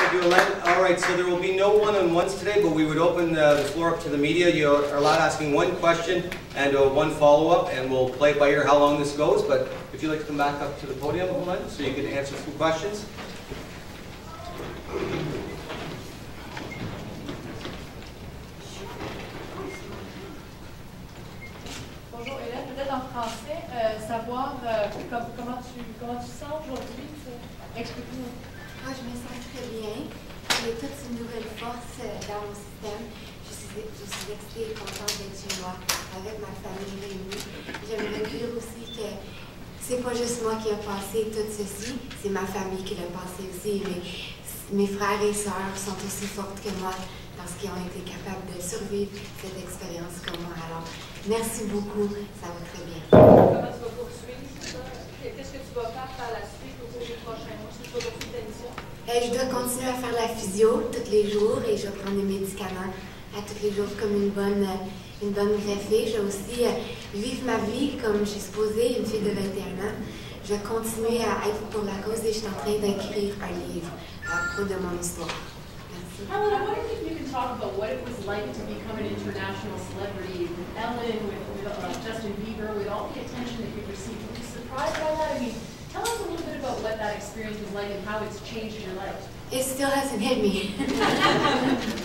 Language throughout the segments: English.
Thank you, Helene. All right, so there will be no one-on-ones today, but we would open the floor up to the media. You are allowed asking one question and one follow-up, and we'll play it by ear how long this goes. But if you'd like to come back up to the podium, Helene, so you can answer a few questions. Bonjour Hélène, peut-être en français, savoir comment tu sens aujourd'hui, explique-nous. Ah, je me sens très bien. J'ai toute une nouvelle force dans mon système. Je suis excitée et contente d'être chez moi avec ma famille réunie. J'aimerais dire aussi que c'est pas juste moi qui ai passé tout ceci, c'est ma famille qui l'a passé aussi. Mes frères et sœurs sont aussi fortes que moi parce qu'ils ont été capables de survivre cette expérience comme moi. Alors, merci beaucoup, ça va très bien. Comment tu vas poursuivre ça? Qu'est-ce que tu vas faire par la suite au cours des prochains mois? Est-ce que tu vas poursuivre ta mission? Je dois continuer à faire la physio tous les jours et je vais prendre des médicaments à tous les jours comme une bonne greffée. Je vais aussi vivre ma vie comme je suis supposée, une fille de 21 ans. Je vais continuer à être pour la cause et je suis en train d'écrire un livre à propos de mon histoire. Merci. Helene, I wonder if you can talk about what it was like to become an international celebrity with Ellen, with Justin Bieber, with all the attention that you've received. Were you surprised by that? I mean, tell us a little bit about what that experience was like and how it's changed your life. It still hasn't hit me.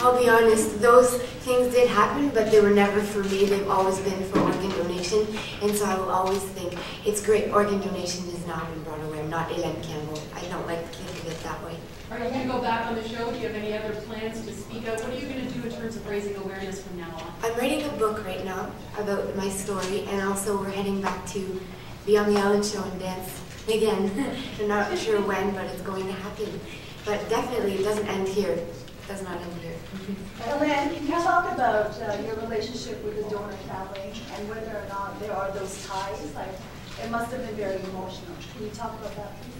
I'll be honest, those things did happen, but they were never for me. They've always been for organ donation, and so I will always think it's great. Organ donation has not been brought away. I'm not Helene Cambell. I don't like to think of it that way. Are you going to go back on the show? Do you have any other plans to speak out? What are you going to do in terms of raising awareness from now on? I'm writing a book right now about my story, and also we're heading back to be on the Ellen Show and dance again. I'm not sure when, but it's going to happen. But definitely, it doesn't end here. It does not end here. Helene, can you talk about your relationship with the donor family and whether or not there are those ties? Like, it must have been very emotional. Can you talk about that, please?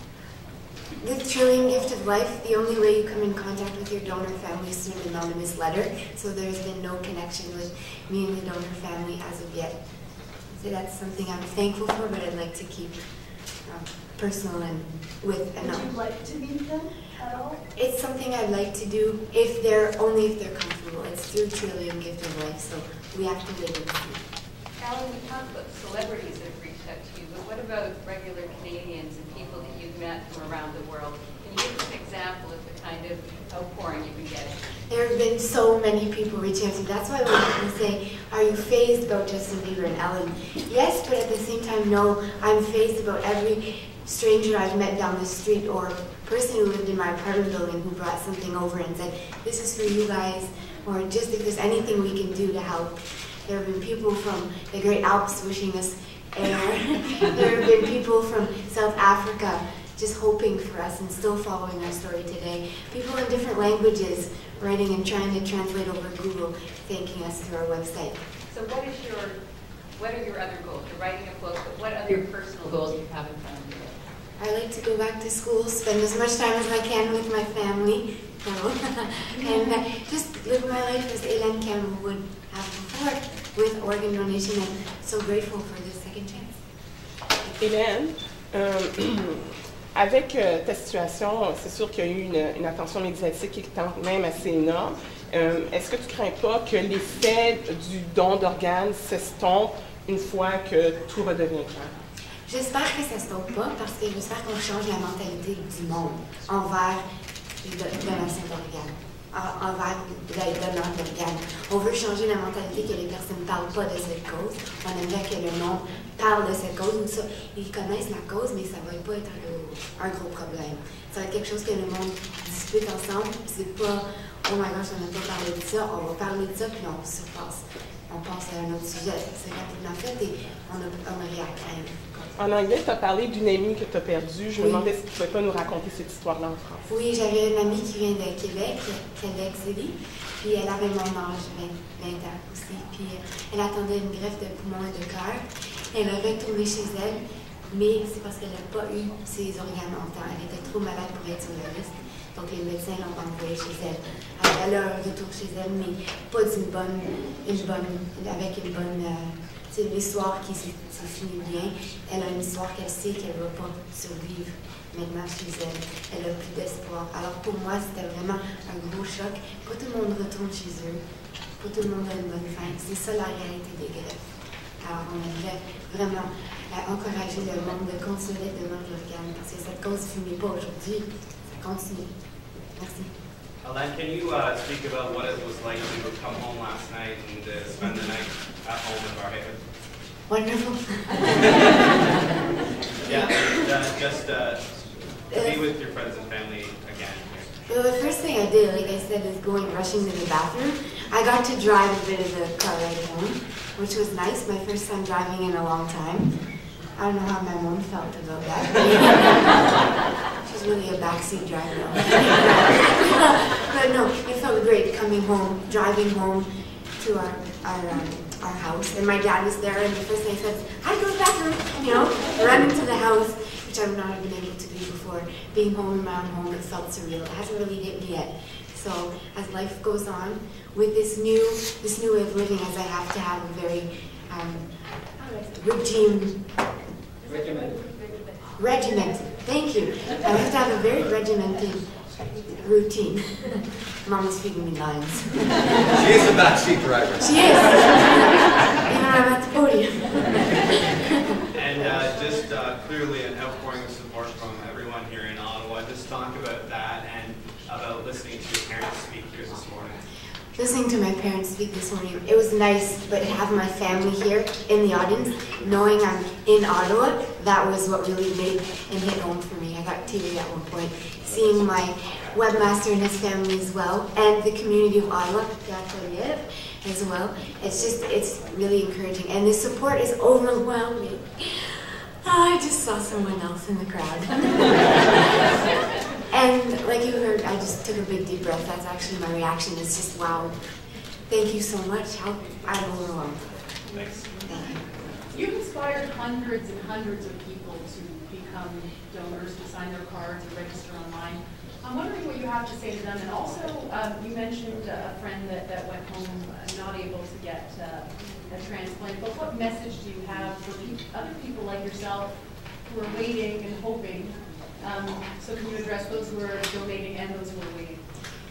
The trillion gift of life, the only way you come in contact with your donor family is through an anonymous letter. So there's been no connection with me and the donor family as of yet. So that's something I'm thankful for, but I'd like to keep personal and with anonymous. Would you like to meet them at all? It's something I'd like to do if they're comfortable. It's through trillion gift of life, so we have to wait and see. Alan, we talked about celebrities that have reached out to you, but what about regular Canadians and people that you've met from around the world? Can you give us an example of the kind of outpouring you've been getting? There have been so many people reaching out to me. That's why when people say, are you fazed about Justin Bieber and Ellen? Yes, but at the same time, no. I'm fazed about every stranger I've met down the street or person who lived in my apartment building who brought something over and said, this is for you guys, or just if there's anything we can do to help. There have been people from the Great Alps wishing us air. There have been people from South Africa just hoping for us and still following our story today. People in different languages writing and trying to translate over Google, thanking us through our website. So what are your other goals? You're writing a book, but what other personal goals do you have in front of you? I like to go back to school, spend as much time as I can with my family, and just live my life as Helene Cambell would have before, with organ donation, and so grateful for this second chance. Hélène, avec ta situation, c'est sûr qu'il y a eu une attention médiatique qui est quand même assez énorme. Est-ce que tu ne crains pas que l'effet du don d'organes s'estompe une fois que tout redevient clair? J'espère que ça ne se tombe pas parce que j'espère qu'on change la mentalité du monde envers les donations d'organes, envers les donneurs d'organes. On veut changer la mentalité que les personnes ne parlent pas de cette cause. On aimerait que le monde parle de cette cause. Ça, ils connaissent la cause, mais ça ne va pas être un gros problème. Ça va être quelque chose que le monde discute ensemble. C'est pas, oh my gosh, on n'a pas parlé de ça, on va parler de ça, puis on se passe. On passe à un autre sujet. C'est rapidement fait et on n'a rien à craindre. En anglais, tu as parlé d'une amie que tu as perdue. Je me demandais si tu ne pouvais pas nous raconter cette histoire-là en France. Oui, j'avais une amie qui vient de Québec, Québec City, puis elle avait mon âge, 20 ans aussi, puis elle attendait une greffe de poumon et de cœur. Elle a retourné chez elle, mais c'est parce qu'elle n'a pas eu ses organes longtemps. Elle était trop malade pour être sur la liste, donc les médecins l'ont envoyée chez elle. Elle a un retour chez elle, mais pas avec une bonne c'est une histoire qui s'est finie bien. Elle a une histoire qu'elle sait qu'elle ne va pas survivre maintenant chez elle. Elle a plus d'espoir. Alors pour moi, c'était vraiment un gros choc. Pas tout le monde retourne chez eux. Pas tout le monde a une bonne fin. C'est ça la réalité des greffes. Alors on aimerait vraiment encourager le monde de continuer de donner l'organe parce que ça ne continue pas aujourd'hui. Ça continue. Merci. Helene, can you speak about what it was like to come home last night and spend the night at home in Barhaven? Wonderful. Yeah, just to be with your friends and family again. Well, the first thing I did, like I said, is rushing to the bathroom. I got to drive a bit of the car ride home, which was nice. My first time driving in a long time. I don't know how my mom felt about that. She's really a backseat driver. But no, it felt great coming home, driving home to our house. And my dad was there, and the first thing I said, I'd go to the bathroom, you know, run into the house, which I would not have been able to do before. Being home in my own home, it felt surreal. It hasn't really hit me yet. So as life goes on, with this new way of living, as I have to have a very regimented. Thank you. I have to have a very regimented routine. Mom is feeding me lines. She is a backseat driver. She is. Even when I'm at the podium. And just clearly an outpouring of support from everyone here in Ottawa. Just talk about that and about listening to your parents speak here this morning. Listening to my parents speak this morning, it was nice, but having my family here in the audience, knowing I'm in Ottawa, that was what really made and hit home for me. I got teary at one point, seeing my webmaster and his family as well, and the community of Ottawa, as well. It's really encouraging, and the support is overwhelming. Oh, I just saw someone else in the crowd. And like you heard, I just took a big deep breath. That's actually my reaction. It's just, wow, thank you so much. I'm overwhelmed. Thanks. Thank you. You've inspired hundreds and hundreds of people to become donors, to sign their cards, or register online. I'm wondering what you have to say to them. And also, you mentioned a friend that went home not able to get a transplant. But what message do you have for other people like yourself who are waiting and hoping? So can you address those who are donating and those who are waiting?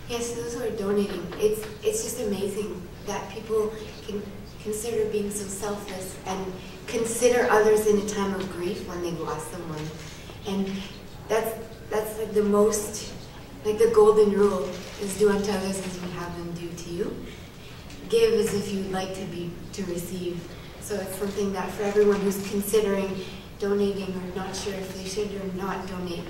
Yes, those who are donating. It's just amazing that people can consider being so selfless and consider others in a time of grief when they've lost someone. And that's like the most, like the golden rule is do unto others as you have them do to you. Give as if you'd like to receive. So it's something that for everyone who's considering donating or not sure if they should or not donate,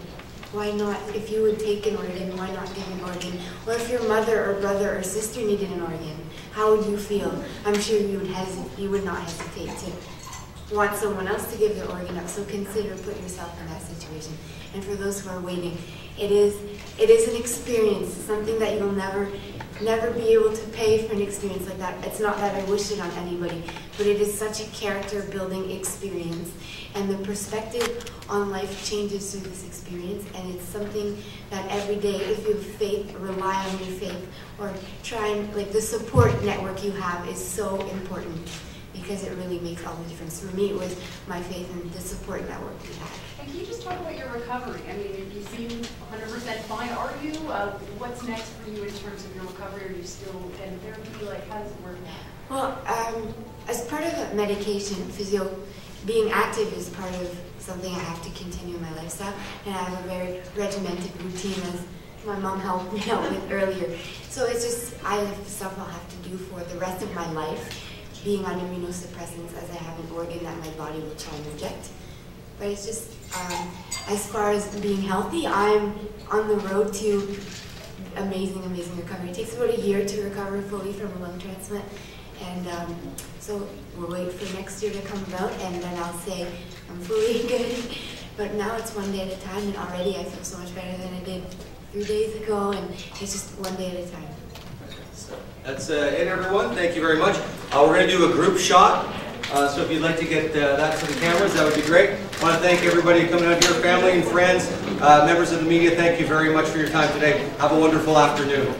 why not? If you would take an organ, why not give an organ? Or if your mother or brother or sister needed an organ, how would you feel? I'm sure you would not hesitate to want someone else to give their organ up. So consider, put yourself in that situation. And for those who are waiting, it is an experience, something that you'll never be able to pay for an experience like that. It's not that I wish it on anybody, but it is such a character-building experience. And the perspective on life changes through this experience, and it's something that every day, if you have faith, rely on your faith, or try and, like, the support network you have is so important because it really makes all the difference. For me, it was my faith and the support network we had. And can you just talk about your recovery? I mean, you seem 100% fine. Are you? What's next for you in terms of your recovery? Are you still in therapy? Like, how does it work now? Well, as part of medication, being active is part of something I have to continue in my lifestyle, and I have a very regimented routine, as my mom helped me out with earlier. So it's just, I have stuff I'll have to do for the rest of my life, being on immunosuppressants, as I have an organ that my body will try and reject. But it's just, as far as being healthy, I'm on the road to amazing recovery. It takes about a year to recover fully from a lung transplant. And so we'll wait for next year to come about, and then I'll say I'm fully good. But now it's one day at a time, and already I feel so much better than I did 3 days ago, and it's just one day at a time. That's it, everyone. Thank you very much. We're going to do a group shot. So if you'd like to get that to the cameras, that would be great. I want to thank everybody coming out here, family and friends, members of the media. Thank you very much for your time today. Have a wonderful afternoon.